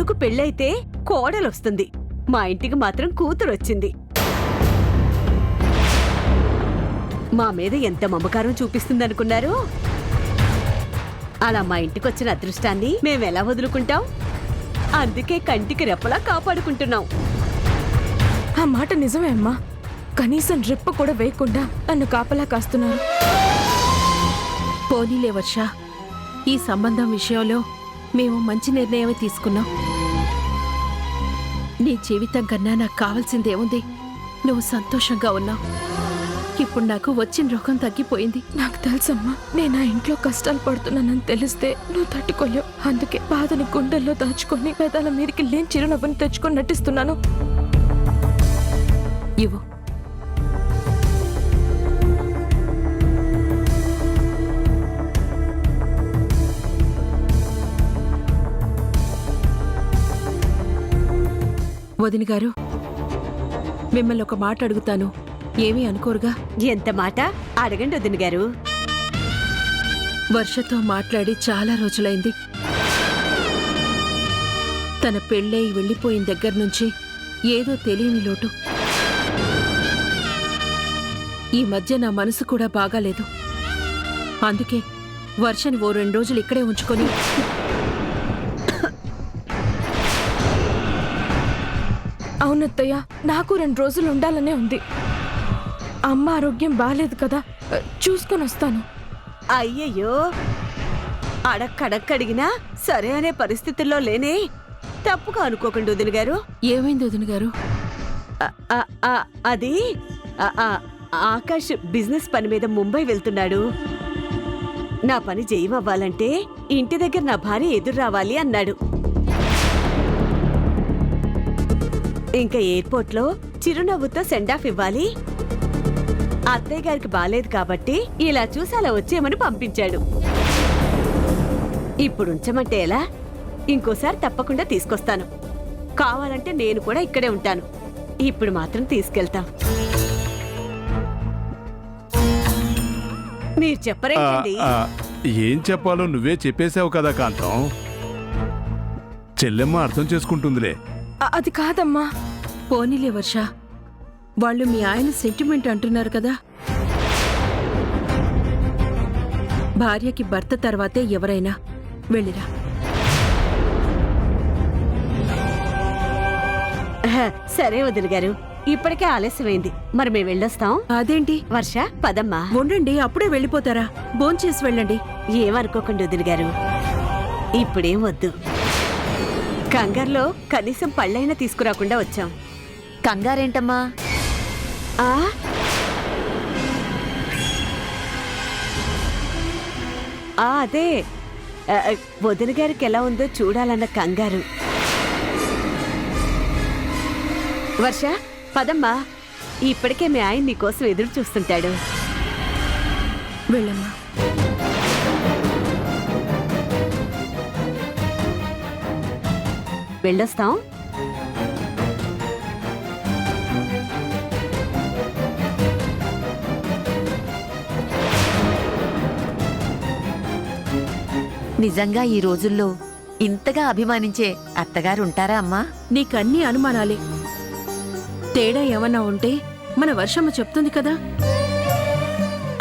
కొడుకు పెళ్ళైతే కోడలొస్తుంది, మా ఇంటికి మాత్రం కూతురొచ్చింది. మా మీద ఎంత మమకారం చూపిస్తుందనుకున్నారు? అలా మా ఇంటికొచ్చిన అదృష్టాన్ని మేమెలా వదులుకుంటాం? అందుకే కంటికి రెప్పలా కాపాడుకుంటున్నాం. ఆ మాట నిజమే అమ్మా. కనీసం రెప్ప కూడా వేయకుండా నన్ను కాపలా కాస్తున్నారు. పోనీలే వర్ష, ఈ సంబంధం విషయంలో మేము మంచి నిర్ణయమే తీసుకున్నాం. నీ జీవితం కన్నా నాకు కావాల్సిందేముంది? నువ్వు సంతోషంగా ఉన్నావు. ఇప్పుడు నాకు వచ్చిన రోగం తగ్గిపోయింది. నాకు తెలుసమ్మా, నేను ఆ ఇంట్లో కష్టాలు పడుతున్నానని తెలిస్తే నువ్వు తట్టుకోలేవు. అందుకే బాధని గుండెల్లో దాచుకొని పెదాల మీరికి లేని చిరునవ్వుని తెచ్చుకొని నటిస్తున్నాను. ఇవ్వు. వదిన గారు, మిమ్మల్ని ఒక మాట అడుగుతాను, ఏమీ అనుకోరుగా? ఎంత మాట? అడగండి వదిన గారు. వర్షతో మాట్లాడి చాలా రోజులైంది. తన పెళ్ళై వెళ్ళిపోయిన దగ్గర నుంచి ఏదో తెలియని లోటు. ఈ మధ్య నా మనసు కూడా బాగాలేదు. అందుకే వర్షని ఓ 2 రోజులు ఇక్కడే ఉంచుకొని అవునత్తయ్య, నాకు 2 రోజులు ఉండాలనే ఉంది. అమ్మ ఆరోగ్యం బాలేదు కదా, చూసుకొని వస్తాను. అయ్యయ్యో, అడక్కడక్కడిగినా సరే అనే పరిస్థితుల్లో లేనే. తప్పుగా అనుకోకండి వదిన గారు. ఏమైంది వదిన గారు? అది ఆకాష్ బిజినెస్ పని మీద ముంబై వెళ్తున్నాడు. నా పని జయమవ్వాలంటే ఇంటి దగ్గర నా భార్య ఎదురు రావాలి అన్నాడు. ఇంకా ఎయిర్పోర్ట్లో చిరునవ్వుతో సెండాఫ్ ఇవ్వాలి. అత్తయ్య గారికి బాలేదు కాబట్టి ఇలా చూసి అలా వచ్చేయమని పంపించాడు. ఇప్పుడు ఉంచమంటే ఎలా? ఇంకోసారి తప్పకుండా తీసుకొస్తాను. కావాలంటే నేను కూడా ఇక్కడే ఉంటాను. ఇప్పుడు మాత్రం తీసుకెళ్తాం. మీరు చెప్పరేంటండి? ఏం చెప్పాలో నువ్వే చెప్పేశావు కదా కాంతం. చెల్లెమ్మ అర్థం చేసుకుంటుందిలే. అది కాదమ్మా. పోనీలే వర్ష, వాళ్ళు మీ ఆయన సెంటిమెంట్ అంటున్నారు కదా. భార్యకి భర్త తర్వాతే ఎవరైనా. వెళ్ళిరా. సరే వదిన గారు, ఇప్పటికే ఆలస్యమైంది. మరి మేము వెళ్ళొస్తాం. అదేంటి వర్ష, పదమ్మా. ఉండండి, అప్పుడే వెళ్ళిపోతారా? భోంచేసి వెళ్ళండి. ఏమనుకోకండి వదిన గారు, ఇప్పుడేం వద్దు. కంగారులో కనీసం పళ్ళైనా తీసుకురాకుండా వచ్చాం. కంగారేంటమ్మా? అదే వదిన గారికి ఎలా ఉందో చూడాలన్న కంగారు. వర్ష, పదమ్మా. ఇప్పటికే మీ ఆయన నీకోసం ఎదురు చూస్తుంటాడు. వెళ్ళమ్మా. వెళ్ళొస్తాం. నిజంగా ఈ రోజుల్లో ఇంతగా అభిమానించే అత్తగారుంటారా అమ్మా? నీకన్నీ అనుమానాలే. తేడా ఏమన్నా ఉంటే మన వర్షమ్మ చెప్తుంది కదా.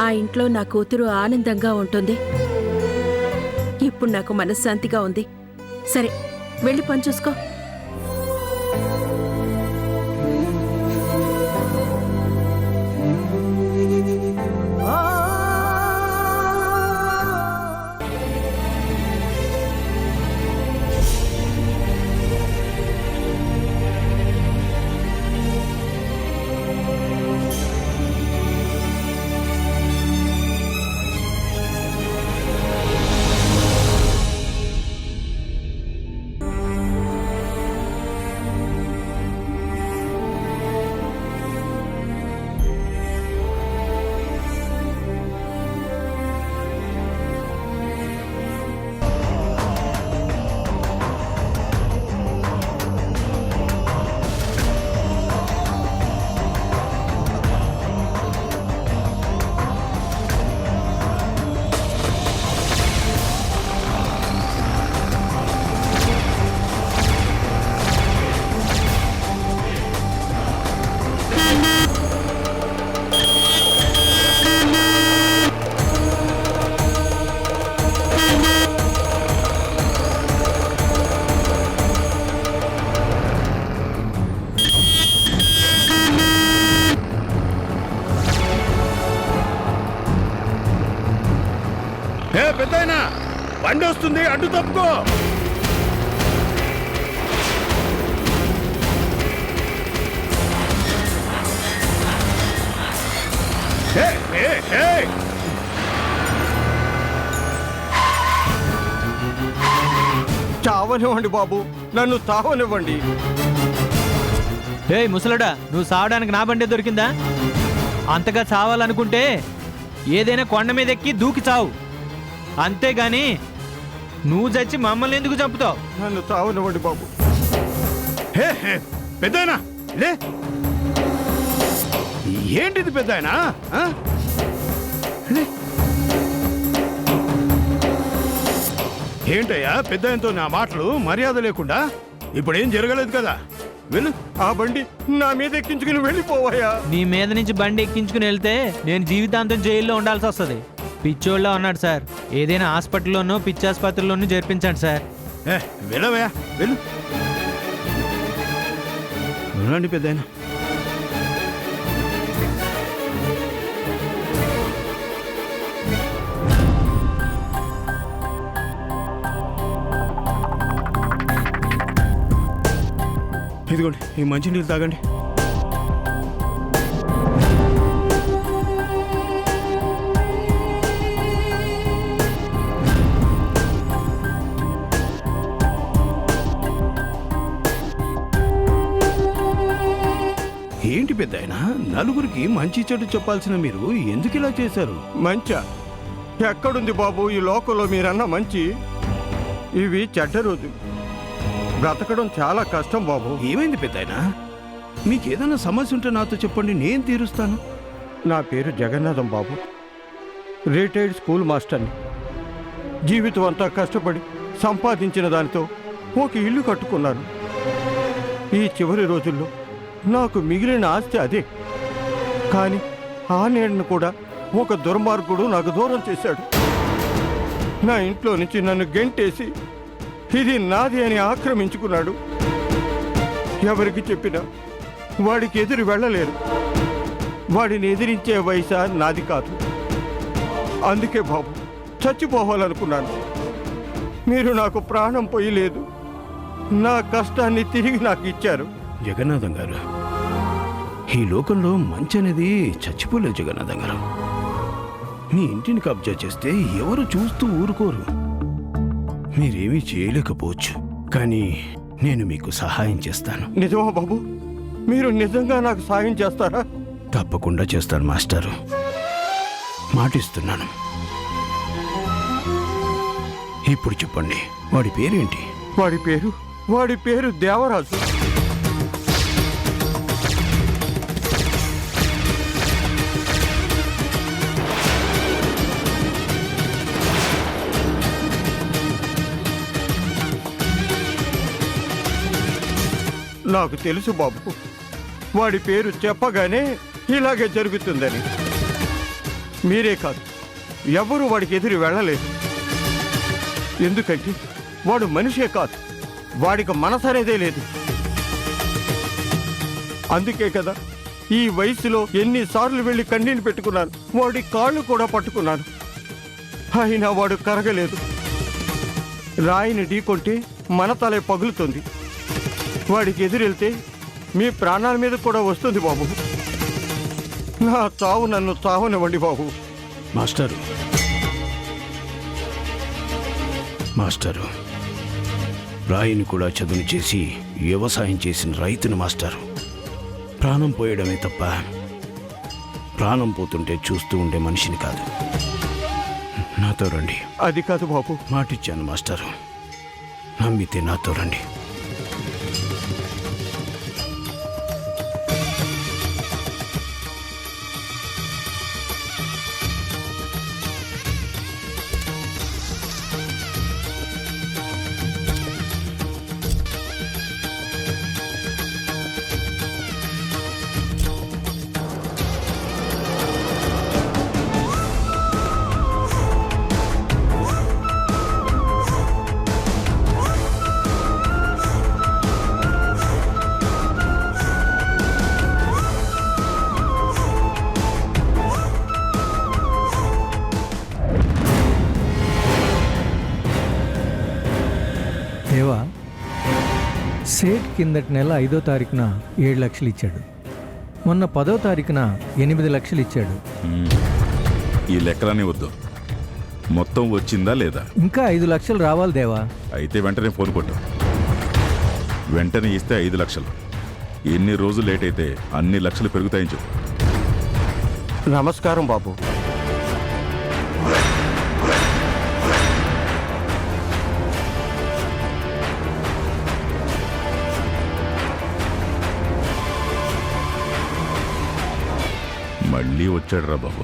ఆ ఇంట్లో నా కూతురు ఆనందంగా ఉంటుంది. ఇప్పుడు నాకు మనశ్శాంతిగా ఉంది. సరే, వెళ్ళి పని చూసుకో. వస్తుంది, అడ్డు తప్పుకో. హే, హే, హే. చావనివ్వండి బాబు, నన్ను తావనివ్వండి. ఏయ్ ముసలడా, నువ్వు సావడానికి నా బండే దొరికిందా? అంతగా చావాలనుకుంటే ఏదైనా కొండ మీద ఎక్కి దూకి చావు, అంతేగాని నువ్వు చచ్చి మమ్మల్ని ఎందుకు చంపుతావు? నన్ను తావనివ్వండి బాబు. హే, హే, పెద్దాయనా లే. ఏంటిది పెద్దాయనా? ఆ? లే. ఏంటయ్యా పెద్దాయనతో నా మాటలు మర్యాద లేకుండా? ఇప్పుడేం జరగలేదు కదా, వెళ్ళు. ఆ బండి నా మీద ఎక్కించుకుని వెళ్ళిపోవాయా? నీ మీద నుంచి బండి ఎక్కించుకుని వెళ్తే నేను జీవితాంతం జైల్లో ఉండాల్సి వస్తుంది. పిచ్చోళ్ళ ఉన్నాడు సార్, ఏదైనా హాస్పిటల్లోనూ పిచ్చాసుపత్రిలోనూ చేర్పించండి సార్. వెళ్ళవయ్యా, వెళ్ళు. వెళ్ళండి పెద్దాయన. ఇదిగోండి, ఈ మంచినీళ్ళు తాగండి. ఏంటి పెద్దాయన, నలుగురికి మంచి చెడు చెప్పాల్సిన మీరు ఎందుకు ఇలా చేశారు? మంచా ఎక్కడుంది బాబు ఈ లోకంలో మీరన్న మంచి? ఇవి చెడ్డ రోజు. బ్రతకడం చాలా కష్టం బాబు. ఏమైంది పెద్దాయన? మీకేదైనా సమస్య ఉంటే నాతో చెప్పండి, నేను తీరుస్తాను. నా పేరు జగన్నాథం బాబు, రిటైర్డ్ స్కూల్ మాస్టర్ని. జీవితం అంతా కష్టపడి సంపాదించిన దానితో ఒక ఇల్లు కట్టుకున్నాను. ఈ చివరి రోజుల్లో నాకు మిగిలిన ఆస్తి అదే. కానీ ఆ నీడను కూడా ఒక దుర్మార్గుడు నాకు దూరం చేశాడు. నా ఇంట్లో నుంచి నన్ను గెంటేసి ఇది నాది అని ఆక్రమించుకున్నాడు. ఎవరికి చెప్పినా వాడికి ఎదురు వెళ్ళలేరు. వాడిని ఎదిరించే వయసు నాది కాదు. అందుకే బాబు చచ్చిపోవాలనుకున్నాను. మీరు నాకు ప్రాణం పోయలేదు, నా కష్టాన్ని తిరిగి నాకు ఇచ్చారు. జగన్నాథం గారు, ఈ లోకంలో మంచి అనేది చచ్చిపోలేదు జగన్నాథం గారు. మీ ఇంటిని కబ్జా చేస్తే ఎవరు చూస్తూ ఊరుకోరు. మీరేమీ చేయలేకపోవచ్చు, కానీ నేను మీకు సహాయం చేస్తాను. నిజమా బాబు? మీరు నిజంగా నాకు సాయం చేస్తారా? తప్పకుండా చేస్తాను మాస్టారు, మాటిస్తున్నాను. ఇప్పుడు చెప్పండి, వాడి పేరేంటి? వాడి పేరు దేవరాజు. నాకు తెలుసు బాబు, వాడి పేరు చెప్పగానే ఇలాగే జరుగుతుందని. మీరే కాదు, ఎవరు వాడికి ఎదురు వెళ్ళలేదు. ఎందుకంటే వాడు మనిషే కాదు, వాడికి మనసు అనేదే లేదు. అందుకే కదా ఈ వయసులో ఎన్నిసార్లు వెళ్ళి కన్నీళ్ళు పెట్టుకున్నాను, వాడి కాళ్ళు కూడా పట్టుకున్నాను. అయినా వాడు కరగలేదు. రాయిని ఢీకొంటే మన తలే పగులుతుంది. వాడికి ఎదురెళ్తే మీ ప్రాణాల మీద కూడా వస్తుంది బాబు. నా చావు నన్ను చావనివ్వండి బాబు. మాస్టరు, రాయిని కూడా చదును చేసి వ్యవసాయం చేసిన రైతును మాస్టారు. ప్రాణం పోయడమే తప్ప ప్రాణం పోతుంటే చూస్తూ ఉండే మనిషిని కాదు. నాతో రండి. అది కాదు బాబు. మాటిచ్చాను మాస్టారు, నమ్మితే నాతో రండి. సేట్ కిందటి నెల 5వ తారీఖున 7 లక్షలు ఇచ్చాడు. మొన్న 10వ తారీఖున 8 లక్షలు ఇచ్చాడు. ఈ లెక్కలన్నీ వద్దు. మొత్తం వచ్చిందా లేదా? ఇంకా 5 లక్షలు రావాలి దేవా. అయితే వెంటనే ఫోన్ కొట్టు. వెంటనే ఇస్తే 5 లక్షలు. ఎన్ని రోజులు లేట్ అయితే అన్ని లక్షలు పెరుగుతాయని చెప్పు. నమస్కారం బాబు. మళ్ళీ వచ్చాడు రా బాబు.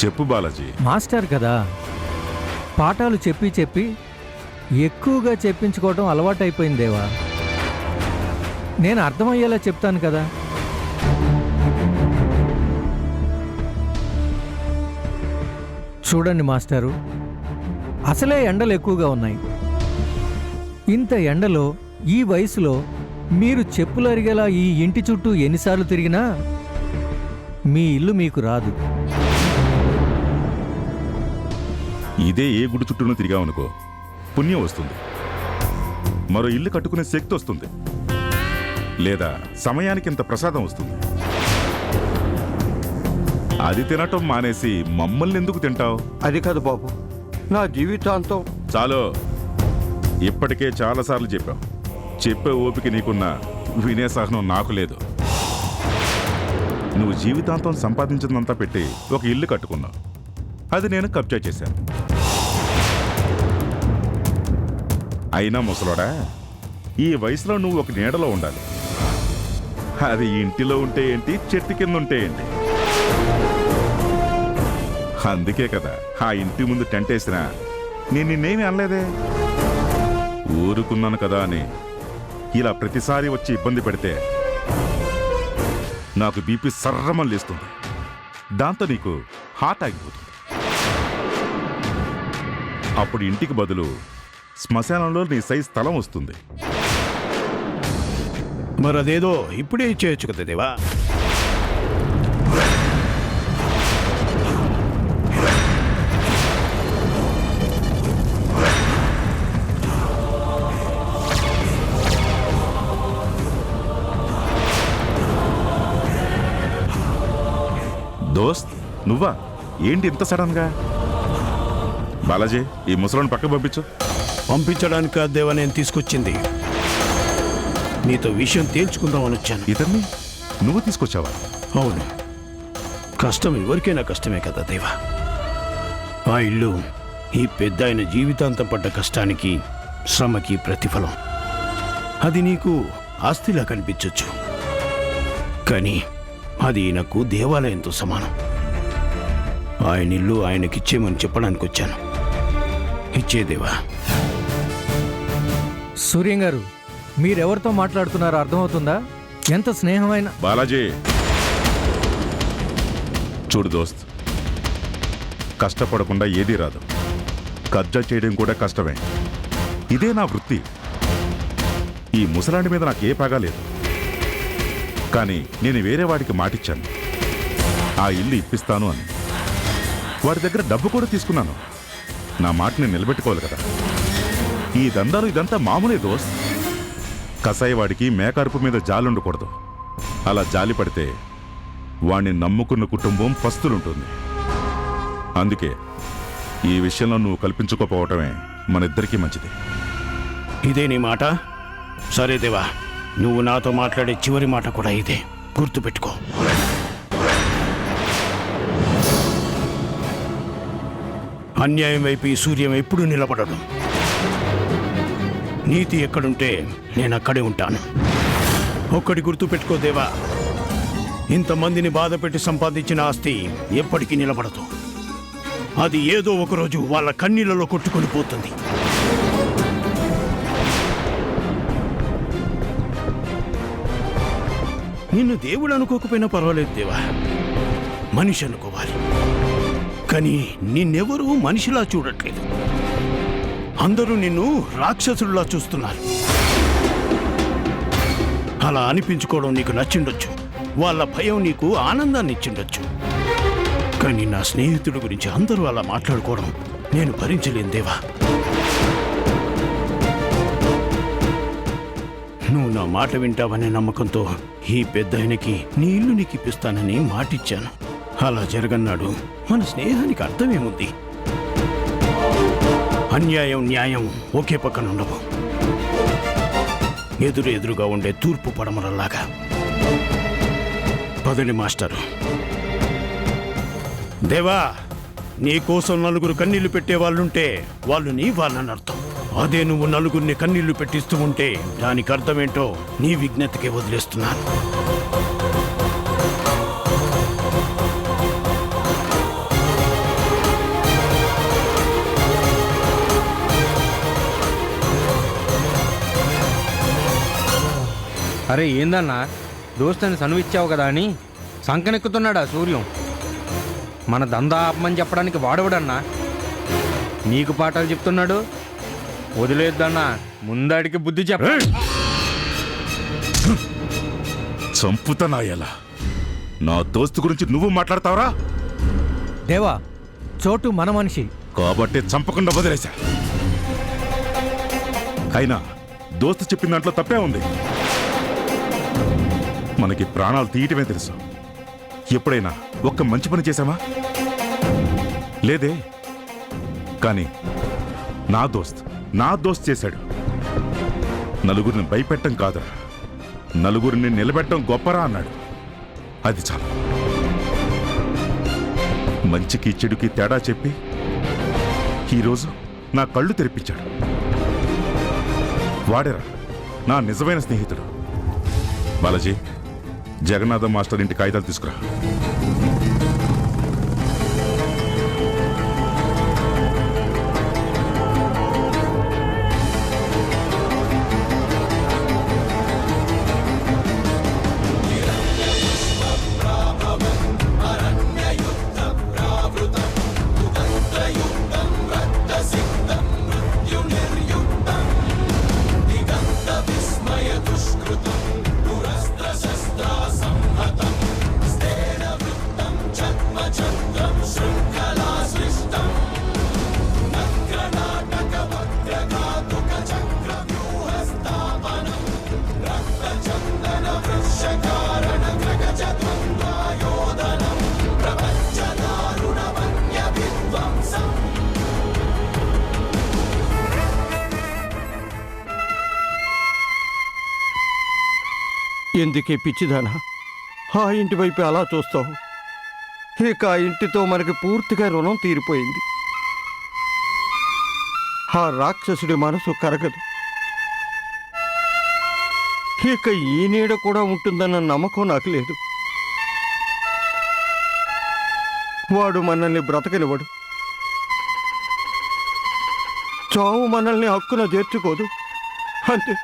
చెప్పు బాలాజీ. మాస్టర్ కదా, పాఠాలు చెప్పి చెప్పి ఎక్కువగా చెప్పించుకోవడం అలవాటైపోయింది దేవా. నేను అర్థమయ్యేలా చెప్తాను కదా. చూడండి మాస్టారు, అసలే ఎండలు ఎక్కువగా ఉన్నాయి. ఇంత ఎండలో ఈ వయసులో మీరు చెప్పులు అరిగేలా ఈ ఇంటి చుట్టూ ఎన్నిసార్లు తిరిగినా మీ ఇల్లు మీకు రాదు. ఇదే ఏ గుడి చుట్టూనూ తిరిగామనుకో పుణ్యం వస్తుంది, మరో ఇల్లు కట్టుకునే శక్తి వస్తుంది, లేదా సమయానికి ఇంత ప్రసాదం వస్తుంది. అది తినటం మానేసి మమ్మల్ని ఎందుకు తింటావు? అది కాదు బాబు, నా జీవితాంతం. చాలు, ఇప్పటికే చాలాసార్లు చెప్పావు. చెప్పే ఓపిక నీకున్నా వినే సహనం నాకు లేదు. నువ్వు జీవితాంతం సంపాదించిందంతా పెట్టి ఒక ఇల్లు కట్టుకున్నావు, అది నేను కబ్జా చేశాను. అయినా ముసలోడా, ఈ వయసులో నువ్వు ఒక నీడలో ఉండాలి. అది ఇంటిలో ఉంటే ఏంటి, చెట్టు కింద ఉంటే ఏంటి. అందుకే కదా ఆ ఇంటి ముందు టెంట్ వేసినా నేను నిన్నేమి అనలేదే. ఊరుకున్నాను కదా అని ఇలా ప్రతిసారి వచ్చి ఇబ్బంది పెడితే నాకు బీపీ సర్రమని లేస్తుంది. దాంతో నీకు హార్ట్ ఆగిపోతుంది. అప్పుడు ఇంటికి బదులు శ్మశానంలో నీ సైజ్ స్థలం వస్తుంది. మరదేదో ఇప్పుడే చేయొచ్చు కదా దేవా. దోస్త్, నువ్వా? ఏంటి ఇంత సడన్గా? బాలాజీ, ఈ ముసలోని పక్క పంపించు. పంపించడానికి కాదు దేవా నేను తీసుకొచ్చింది. నీతో విషయం తేల్చుకుందామని వచ్చాను. ఇతన్ని నువ్వు తీసుకొచ్చావా? అవును, కష్టం ఎవరికైనా కష్టమే కదా దేవా. ఆ ఇల్లు ఈ పెద్ద ఆయన జీవితాంతం పడ్డ కష్టానికి, శ్రమకి ప్రతిఫలం. అది నీకు ఆస్తిలా కనిపించొచ్చు, కానీ అది నాకు దేవాలయంతో సమానం. ఆయన ఇల్లు ఆయనకిచ్చేమని చెప్పడానికి వచ్చాను. ఇచ్చేదేవా. సూర్యం గారు, మీరెవరితో మాట్లాడుతున్నారో అర్థమవుతుందా? ఎంత స్నేహమైన. బాలాజీ చూడు దోస్త్, కష్టపడకుండా ఏదీ రాదు. కబ్జా చేయడం కూడా కష్టమే. ఇదే నా వృత్తి. ఈ ముసలాండి మీద నాకే పగా లేదు. కానీ నేను వేరే వాడికి మాటిచ్చాను, ఆ ఇల్లు ఇప్పిస్తాను అని. వాడి దగ్గర డబ్బు కూడా తీసుకున్నాను. నా మాట నేను నిలబెట్టుకోవాలి కదా. ఈ దందాలు ఇదంతా మామూలే దోస్త్. కసాయివాడికి మేకరుపు మీద జాలి ఉండకూడదు. అలా జాలి పడితే వాణ్ణి నమ్ముకున్న కుటుంబం పస్తులుంటుంది. అందుకే ఈ విషయంలో నువ్వు కల్పించుకోపోవటమే మన ఇద్దరికీ మంచిది. ఇదే నీ మాట? సరే దేవా, నువ్వు నాతో మాట్లాడే చివరి మాట కూడా ఇదే, గుర్తుపెట్టుకో. అన్యాయం వైపు ఈ సూర్యం ఎప్పుడూ నిలబడదు. నీతి ఎక్కడుంటే నేను అక్కడే ఉంటాను. ఒక్కటి గుర్తుపెట్టుకో దేవా, ఇంతమందిని బాధ పెట్టి సంపాదించిన ఆస్తి ఎప్పటికీ నిలబడదు. అది ఏదో ఒకరోజు వాళ్ళ కన్నీళ్లలో కొట్టుకొని పోతుంది. నిన్ను దేవుడు అనుకోకపోయినా పర్వాలేదు దేవా, మనిషి అనుకోవాలి. కానీ నిన్నెవరూ మనిషిలా చూడట్లేదు. అందరూ నిన్ను రాక్షసుడిలా చూస్తున్నారు. అలా అనిపించుకోవడం నీకు నచ్చిండొచ్చు, వాళ్ళ భయం నీకు ఆనందాన్ని ఇచ్చిండొచ్చు. కానీ నా స్నేహితుడి గురించి అందరూ అలా మాట్లాడుకోవడం నేను భరించలేను దేవా. నువ్వు నా మాట వింటావనే నమ్మకంతో ఈ పెద్దాయనకి నీ ఇల్లు నీకు ఇప్పిస్తానని మాటిచ్చాను. అలా జరగన్నాడు మన స్నేహానికి అర్థమేముంది? అన్యాయం న్యాయం ఒకే పక్కన ఉండవు, ఎదురుగా ఉండే తూర్పు పడమరల్లాగా. పదండి మాస్టారు. దేవా, నీకోసం నలుగురు కన్నీళ్లు పెట్టే వాళ్ళుంటే వాళ్ళు నీ వాళ్ళని అర్థం. అదే నువ్వు నలుగురిని కన్నీళ్లు పెట్టిస్తూ ఉంటే దానికి అర్థమేంటో నీ విజ్ఞతకే వదిలేస్తున్నాను. అరే ఏందన్నా, దోస్తని సనువిచ్చావు కదా అని సంకనెక్కుతున్నాడా సూర్యం? మన దందా ఆపమని చెప్పడానికి వాడవడన్నా. నీకు పాఠాలు చెప్తున్నాడు. వదిలేద్దన్నా, ముందడికి బుద్ధి చెప్ప. చంపుతనాయలా నా దోస్తు గురించి నువ్వు మాట్లాడతావరా? దేవా, చోటు మన మనిషి కాబట్టి చంపకుండా వదిలేశా. అయినా దోస్తు చెప్పిన దాంట్లో తప్పే ఉంది. మనకి ప్రాణాలు తీయటమే తెలుసు. ఎప్పుడైనా ఒక్క మంచి పని చేశామా? లేదే. కానీ నా దోస్త్ చేశాడు. నలుగురిని భయపెట్టం కాదురా, నలుగురిని నిలబెట్టడం గొప్పరా అన్నాడు. అది చాలు. మంచికి చెడుకి తేడా చెప్పి ఈరోజు నా కళ్ళు తెరిపించాడు. వాడేరా నా నిజమైన స్నేహితుడు. బాలాజీ, జగన్నాథం మాస్టర్ ఇంటి కాగితాలు తీసుకురా. ఎందుకే పిచ్చిదానా ఆ ఇంటి వైపు అలా చూస్తావు? ఇక ఆ ఇంటితో మనకి పూర్తిగా రుణం తీరిపోయింది. ఆ రాక్షసుడి మనసు కరగదు. ఇక ఈ నీడ కూడా ఉంటుందన్న నమ్మకం నాకు లేదు. వాడు మనల్ని బ్రతకనివ్వడు. చావు మనల్ని హక్కున చేర్చుకోదు. అంతే.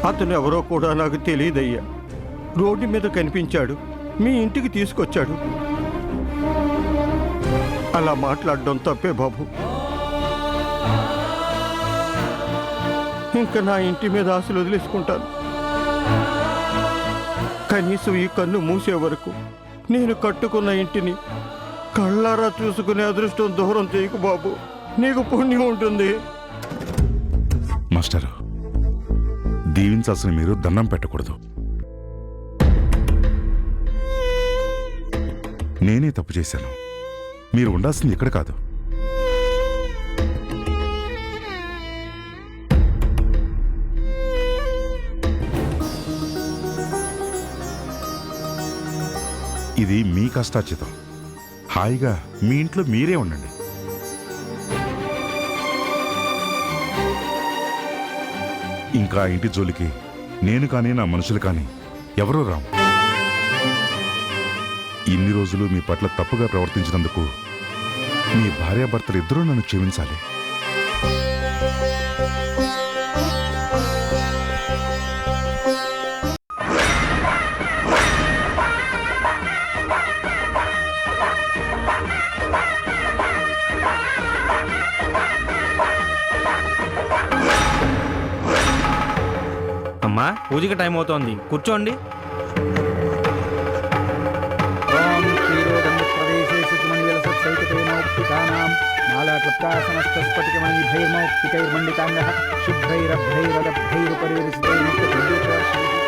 అతను ఎవరో కూడా నాకు తెలియదయ్యా. రోడ్డు మీద కనిపించాడు, మీ ఇంటికి తీసుకొచ్చాడు. అలా మాట్లాడడం తప్పే బాబు. ఇంకా నా ఇంటి మీద ఆశలు వదిలేసుకుంటాను. కనీసం ఈ కన్ను మూసే వరకు నేను కట్టుకున్న ఇంటిని కళ్ళారా చూసుకునే అదృష్టం దూరం చేయకు బాబు. నీకు పుణ్యం ఉంటుంది. మాస్టారు, దీవించాల్సిన మీరు దండం పెట్టకూడదు. నేనే తప్పు చేశాను. మీరు ఉండాల్సింది ఇక్కడ కాదు. ఇది మీ కష్టాచితం. హాయిగా మీ ఇంట్లో మీరే ఉండండి. ఇంకా ఇంటి జోలికి నేను కానీ నా మనుషులు కానీ ఎవరూ రాము. ఇన్ని రోజులు మీ పట్ల తప్పుగా ప్రవర్తించినందుకు మీ భార్యాభర్తలు ఇద్దరూ నన్ను క్షమించాలి. అమ్మా పూజకి టైం అవుతోంది, కూర్చోండి. ఓం క్షీరోదండప్రదేశేషు సుమనివలసత్సైకతేనోక్తికానాం మాలాక్లప్తాసనస్తస్ఫటికమణిభైర్మౌక్తికైర్మండితాంగః శుభ్రైరభ్రైరదభ్రైరుపరివిరిసితైర్ముక్తపుండీకవర్షైః